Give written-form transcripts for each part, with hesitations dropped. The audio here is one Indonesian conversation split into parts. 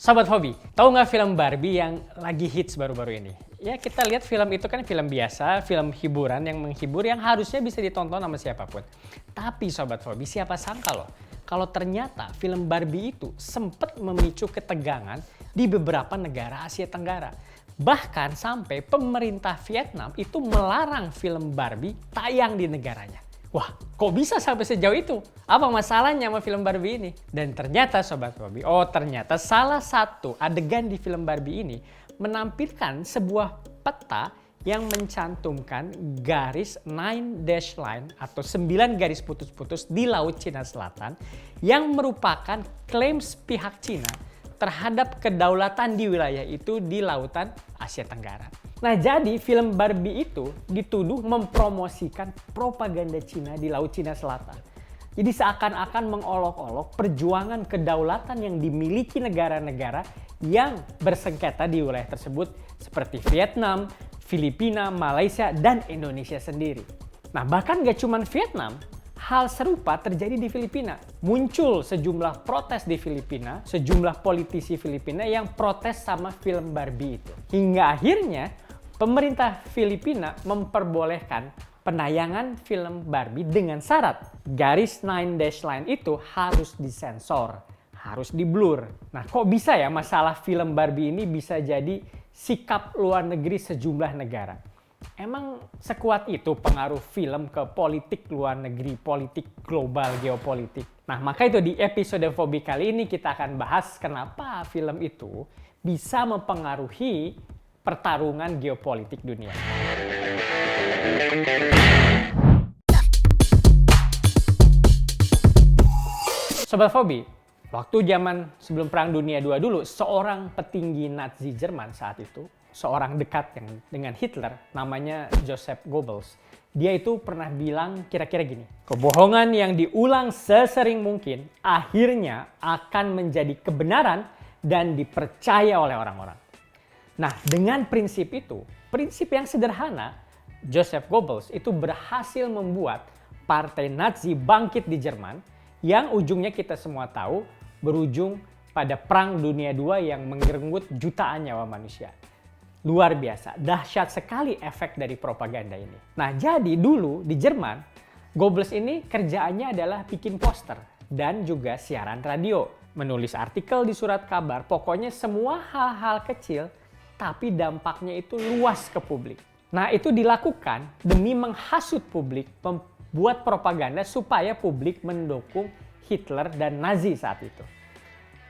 Sobat Hobi, tahu nggak film Barbie yang lagi hits baru-baru ini? Ya kita lihat film itu kan film biasa, film hiburan yang menghibur yang harusnya bisa ditonton sama siapapun. Tapi Sobat Hobi, siapa sangka loh kalau ternyata film Barbie itu sempat memicu ketegangan di beberapa negara Asia Tenggara. Bahkan sampai pemerintah Vietnam itu melarang film Barbie tayang di negaranya. Wah, kok bisa sampai sejauh itu? Apa masalahnya sama film Barbie ini? Dan ternyata Sobat Hobi, ternyata salah satu adegan di film Barbie ini menampilkan sebuah peta yang mencantumkan garis 9 dash line atau 9 garis putus-putus di Laut Cina Selatan yang merupakan klaim pihak Cina terhadap kedaulatan di wilayah itu di lautan Asia Tenggara. Nah, jadi film Barbie itu dituduh mempromosikan propaganda Cina di Laut Cina Selatan. Jadi seakan-akan mengolok-olok perjuangan kedaulatan yang dimiliki negara-negara yang bersengketa di wilayah tersebut seperti Vietnam, Filipina, Malaysia, dan Indonesia sendiri. Nah, bahkan gak cuma Vietnam, hal serupa terjadi di Filipina. Muncul sejumlah protes di Filipina, sejumlah politisi Filipina yang protes sama film Barbie itu. Hingga akhirnya pemerintah Filipina memperbolehkan penayangan film Barbie dengan syarat garis 9 dash line itu harus disensor, harus diblur. Nah, kok bisa ya masalah film Barbie ini bisa jadi sikap luar negeri sejumlah negara? Emang sekuat itu pengaruh film ke politik luar negeri, politik global, geopolitik? Nah, maka itu di episode Fobi kali ini kita akan bahas kenapa film itu bisa mempengaruhi pertarungan geopolitik dunia. Sobat Fobi, waktu zaman sebelum Perang Dunia II dulu, seorang petinggi Nazi Jerman saat itu, seorang dekat dengan Hitler, namanya Joseph Goebbels. Dia itu pernah bilang kira-kira gini, kebohongan yang diulang sesering mungkin akhirnya akan menjadi kebenaran dan dipercaya oleh orang-orang. Nah, dengan prinsip itu, prinsip yang sederhana, Joseph Goebbels itu berhasil membuat partai Nazi bangkit di Jerman yang ujungnya kita semua tahu berujung pada Perang Dunia II yang merenggut jutaan nyawa manusia. Luar biasa, dahsyat sekali efek dari propaganda ini. Nah, jadi dulu di Jerman, Goebbels ini kerjaannya adalah bikin poster dan juga siaran radio, menulis artikel di surat kabar, pokoknya semua hal-hal kecil tapi dampaknya itu luas ke publik. Nah, itu dilakukan demi menghasut publik, membuat propaganda supaya publik mendukung Hitler dan Nazi saat itu.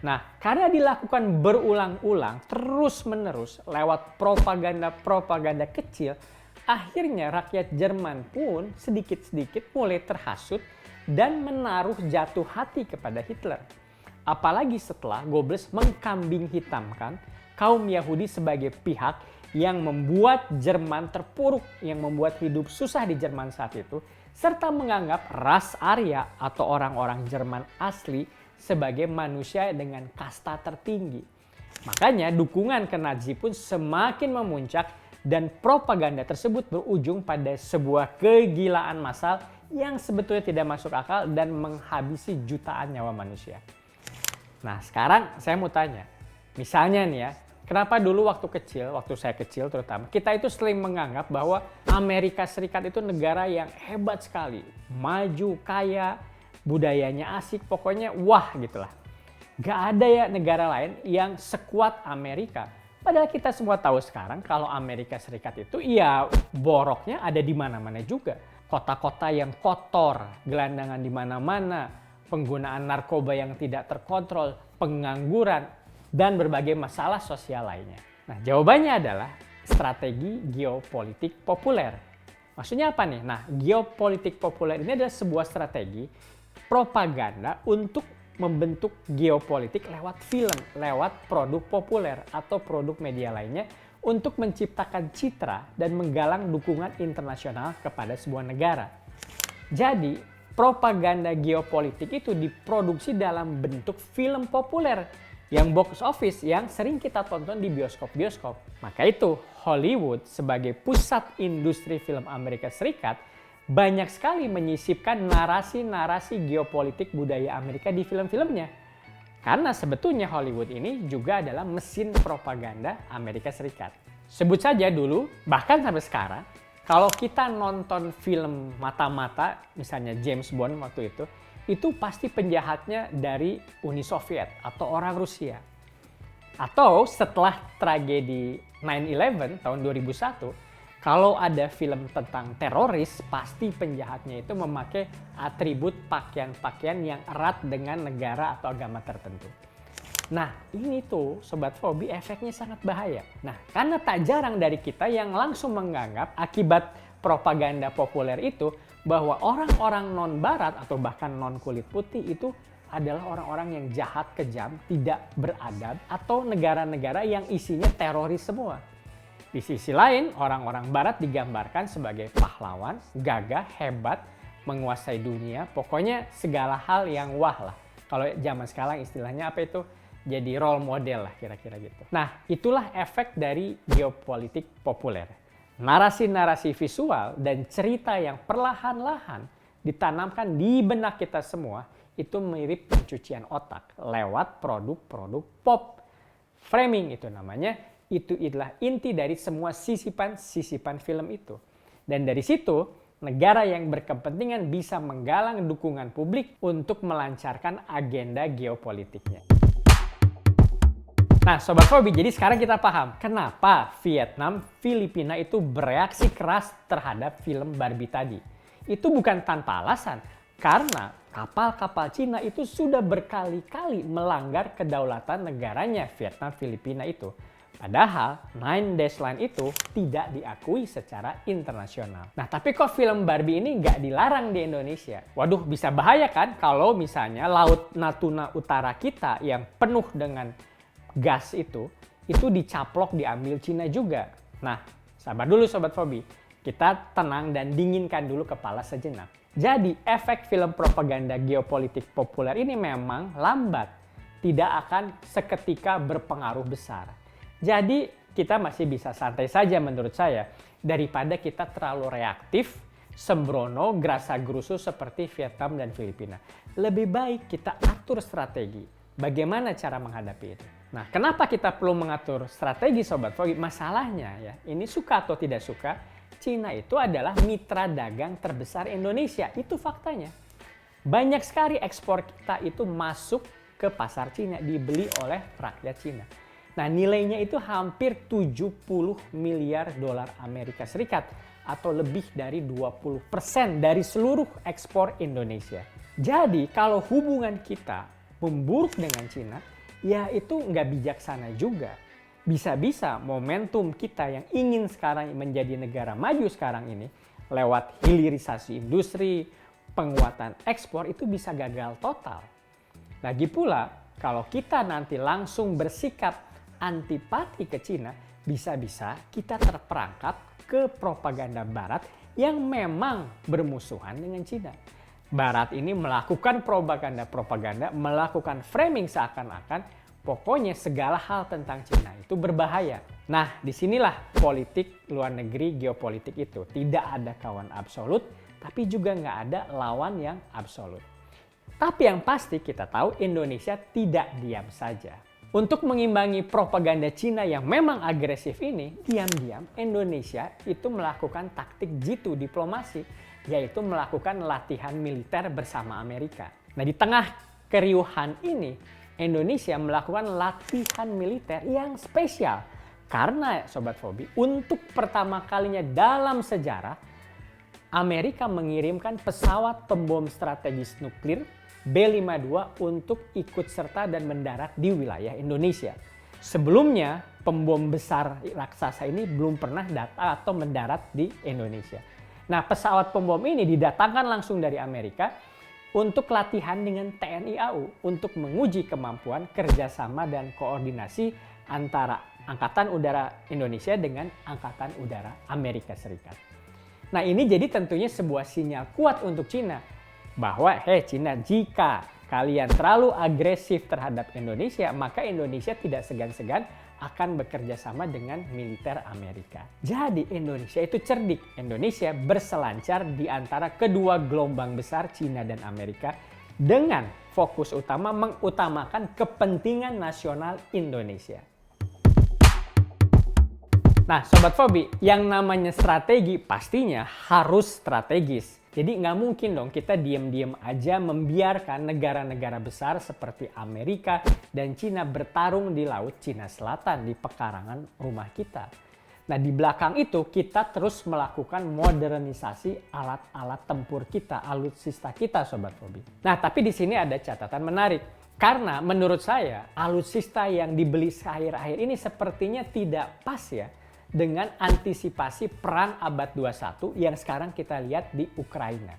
Nah, karena dilakukan berulang-ulang, terus-menerus lewat propaganda kecil, akhirnya rakyat Jerman pun sedikit-sedikit mulai terhasut dan menaruh jatuh hati kepada Hitler. Apalagi setelah Goebbels mengkambing hitamkan kaum Yahudi sebagai pihak yang membuat Jerman terpuruk, yang membuat hidup susah di Jerman saat itu, serta menganggap ras Arya atau orang-orang Jerman asli sebagai manusia dengan kasta tertinggi. Makanya dukungan ke Nazi pun semakin memuncak dan propaganda tersebut berujung pada sebuah kegilaan massal yang sebetulnya tidak masuk akal dan menghabisi jutaan nyawa manusia. Nah, sekarang saya mau tanya, misalnya nih ya, kenapa dulu waktu saya kecil terutama, kita itu sering menganggap bahwa Amerika Serikat itu negara yang hebat sekali, maju, kaya, budayanya asik, pokoknya wah gitulah. Gak ada ya negara lain yang sekuat Amerika. Padahal kita semua tahu sekarang kalau Amerika Serikat itu ya boroknya ada di mana-mana juga. Kota-kota yang kotor, gelandangan di mana-mana, penggunaan narkoba yang tidak terkontrol, pengangguran, dan berbagai masalah sosial lainnya. Nah, jawabannya adalah strategi geopolitik populer. Maksudnya apa nih? Nah, geopolitik populer ini adalah sebuah strategi propaganda untuk membentuk geopolitik lewat film, lewat produk populer atau produk media lainnya untuk menciptakan citra dan menggalang dukungan internasional kepada sebuah negara. Jadi, propaganda geopolitik itu diproduksi dalam bentuk film populer yang box office yang sering kita tonton di bioskop-bioskop. Maka itu Hollywood sebagai pusat industri film Amerika Serikat banyak sekali menyisipkan narasi-narasi geopolitik budaya Amerika di film-filmnya. Karena sebetulnya Hollywood ini juga adalah mesin propaganda Amerika Serikat. Sebut saja dulu, bahkan sampai sekarang, kalau kita nonton film mata-mata, misalnya James Bond waktu itu pasti penjahatnya dari Uni Soviet atau orang Rusia. Atau setelah tragedi 9/11 tahun 2001, kalau ada film tentang teroris, pasti penjahatnya itu memakai atribut pakaian-pakaian yang erat dengan negara atau agama tertentu. Nah, ini tuh Sobat Fobi efeknya sangat bahaya. Nah, karena tak jarang dari kita yang langsung menganggap akibat propaganda populer itu bahwa orang-orang non-barat atau bahkan non-kulit putih itu adalah orang-orang yang jahat, kejam, tidak beradab, atau negara-negara yang isinya teroris semua. Di sisi lain, orang-orang barat digambarkan sebagai pahlawan, gagah, hebat, menguasai dunia, pokoknya segala hal yang wah lah. Kalau zaman sekarang istilahnya apa itu? Jadi role model lah kira-kira gitu. Nah, itulah efek dari geopolitik populer. Narasi-narasi visual dan cerita yang perlahan-lahan ditanamkan di benak kita semua itu mirip pencucian otak lewat produk-produk pop. Framing itu namanya, itu adalah inti dari semua sisipan-sisipan film itu. Dan dari situ, negara yang berkepentingan bisa menggalang dukungan publik untuk melancarkan agenda geopolitiknya. Nah, Sobat Fobi, jadi sekarang kita paham kenapa Vietnam, Filipina itu bereaksi keras terhadap film Barbie tadi. Itu bukan tanpa alasan, karena kapal-kapal Cina itu sudah berkali-kali melanggar kedaulatan negaranya Vietnam, Filipina itu. Padahal Nine Dash Line itu tidak diakui secara internasional. Nah, tapi kok film Barbie ini nggak dilarang di Indonesia? Waduh, bisa bahaya kan kalau misalnya Laut Natuna Utara kita yang penuh dengan gas itu dicaplok diambil Cina juga. Nah, sabar dulu Sobat Fobi. Kita tenang dan dinginkan dulu kepala sejenak. Jadi, efek film propaganda geopolitik populer ini memang lambat. Tidak akan seketika berpengaruh besar. Jadi, kita masih bisa santai saja menurut saya. Daripada kita terlalu reaktif, sembrono, gerasa-gerusu seperti Vietnam dan Filipina. Lebih baik kita atur strategi. Bagaimana cara menghadapi itu? Nah, kenapa kita perlu mengatur strategi Sobat Fobi? Masalahnya ya, ini suka atau tidak suka, Cina itu adalah mitra dagang terbesar Indonesia. Itu faktanya. Banyak sekali ekspor kita itu masuk ke pasar Cina, dibeli oleh rakyat Cina. Nah, nilainya itu hampir 70 miliar dolar Amerika Serikat atau lebih dari 20% dari seluruh ekspor Indonesia. Jadi, kalau hubungan kita memburuk dengan Cina, ya itu nggak bijaksana juga. Bisa-bisa momentum kita yang ingin sekarang menjadi negara maju sekarang ini lewat hilirisasi industri, penguatan ekspor itu bisa gagal total. Lagi pula, kalau kita nanti langsung bersikap antipati ke Cina, bisa-bisa kita terperangkap ke propaganda Barat yang memang bermusuhan dengan Cina. Barat ini melakukan propaganda, melakukan framing seakan-akan pokoknya segala hal tentang Cina itu berbahaya. Nah, disinilah politik luar negeri, geopolitik itu. Tidak ada kawan absolut, tapi juga nggak ada lawan yang absolut. Tapi yang pasti kita tahu Indonesia tidak diam saja. Untuk mengimbangi propaganda Cina yang memang agresif ini, diam-diam Indonesia itu melakukan taktik jitu diplomasi, yaitu melakukan latihan militer bersama Amerika. Nah, di tengah keriuhan ini, Indonesia melakukan latihan militer yang spesial. Karena, Sobat Fobi, untuk pertama kalinya dalam sejarah, Amerika mengirimkan pesawat pembom strategis nuklir B-52 untuk ikut serta dan mendarat di wilayah Indonesia. Sebelumnya, pembom besar raksasa ini belum pernah datang atau mendarat di Indonesia. Nah, pesawat pembom ini didatangkan langsung dari Amerika untuk latihan dengan TNI AU untuk menguji kemampuan kerjasama dan koordinasi antara Angkatan Udara Indonesia dengan Angkatan Udara Amerika Serikat. Nah, ini jadi tentunya sebuah sinyal kuat untuk Cina bahwa, Cina, jika kalian terlalu agresif terhadap Indonesia, maka Indonesia tidak segan-segan akan bekerja sama dengan militer Amerika. Jadi Indonesia itu cerdik. Indonesia berselancar di antara kedua gelombang besar Cina dan Amerika dengan fokus utama mengutamakan kepentingan nasional Indonesia. Nah, Sobat Fobi, yang namanya strategi pastinya harus strategis. Jadi nggak mungkin dong kita diam-diam aja membiarkan negara-negara besar seperti Amerika dan Cina bertarung di Laut Cina Selatan di pekarangan rumah kita. Nah, di belakang itu kita terus melakukan modernisasi alat-alat tempur kita, alutsista kita, Sobat Fobi. Nah, tapi di sini ada catatan menarik. Karena menurut saya alutsista yang dibeli akhir-akhir ini sepertinya tidak pas ya dengan antisipasi perang abad 21 yang sekarang kita lihat di Ukraina.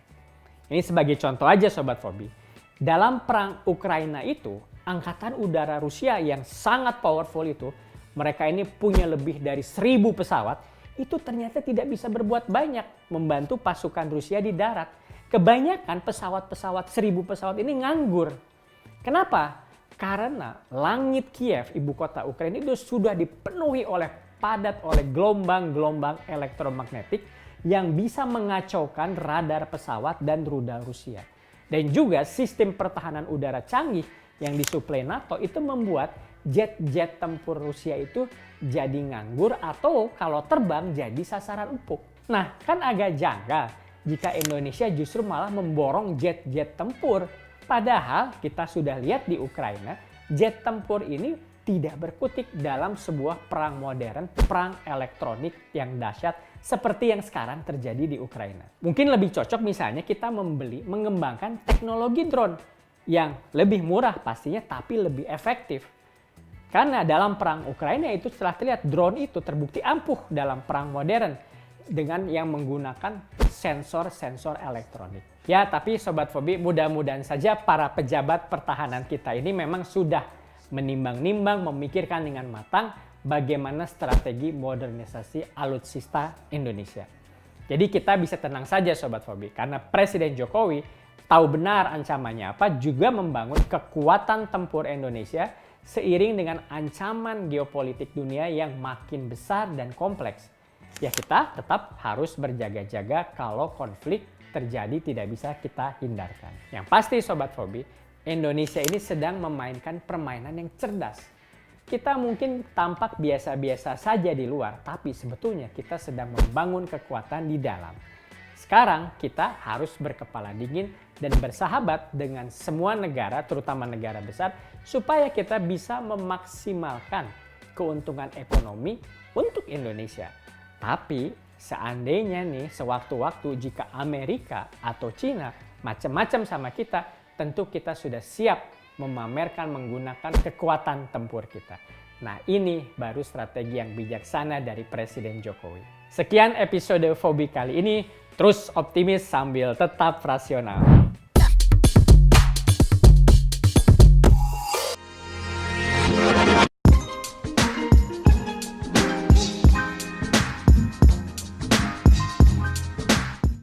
Ini sebagai contoh aja Sobat Fobi. Dalam perang Ukraina itu, angkatan udara Rusia yang sangat powerful itu, mereka ini punya lebih dari 1000 pesawat, itu ternyata tidak bisa berbuat banyak membantu pasukan Rusia di darat. Kebanyakan pesawat-pesawat 1000 pesawat ini nganggur. Kenapa? Karena langit Kiev, ibu kota Ukraina itu sudah dipenuhi padat oleh gelombang-gelombang elektromagnetik yang bisa mengacaukan radar pesawat dan rudal Rusia. Dan juga sistem pertahanan udara canggih yang disuplai NATO itu membuat jet-jet tempur Rusia itu jadi nganggur atau kalau terbang jadi sasaran empuk. Nah, kan agak janggal jika Indonesia justru malah memborong jet-jet tempur. Padahal kita sudah lihat di Ukraina, jet tempur ini tidak berkutik dalam sebuah perang modern, perang elektronik yang dahsyat seperti yang sekarang terjadi di Ukraina. Mungkin lebih cocok misalnya kita mengembangkan teknologi drone yang lebih murah pastinya tapi lebih efektif. Karena dalam perang Ukraina itu setelah terlihat drone itu terbukti ampuh dalam perang modern dengan yang menggunakan sensor-sensor elektronik. Ya, tapi Sobat Fobi, mudah-mudahan saja para pejabat pertahanan kita ini memang sudah menimbang-nimbang, memikirkan dengan matang bagaimana strategi modernisasi alutsista Indonesia. Jadi kita bisa tenang saja Sobat Fobi, karena Presiden Jokowi tahu benar ancamannya apa, juga membangun kekuatan tempur Indonesia seiring dengan ancaman geopolitik dunia yang makin besar dan kompleks. Ya kita tetap harus berjaga-jaga kalau konflik terjadi tidak bisa kita hindarkan. Yang pasti Sobat Fobi, Indonesia ini sedang memainkan permainan yang cerdas. Kita mungkin tampak biasa-biasa saja di luar, tapi sebetulnya kita sedang membangun kekuatan di dalam. Sekarang kita harus berkepala dingin dan bersahabat dengan semua negara, terutama negara besar, supaya kita bisa memaksimalkan keuntungan ekonomi untuk Indonesia. Tapi seandainya nih sewaktu-waktu jika Amerika atau Cina macam-macam sama kita, tentu kita sudah siap memamerkan menggunakan kekuatan tempur kita. Nah, ini baru strategi yang bijaksana dari Presiden Jokowi. Sekian episode Fobi kali ini. Terus optimis sambil tetap rasional.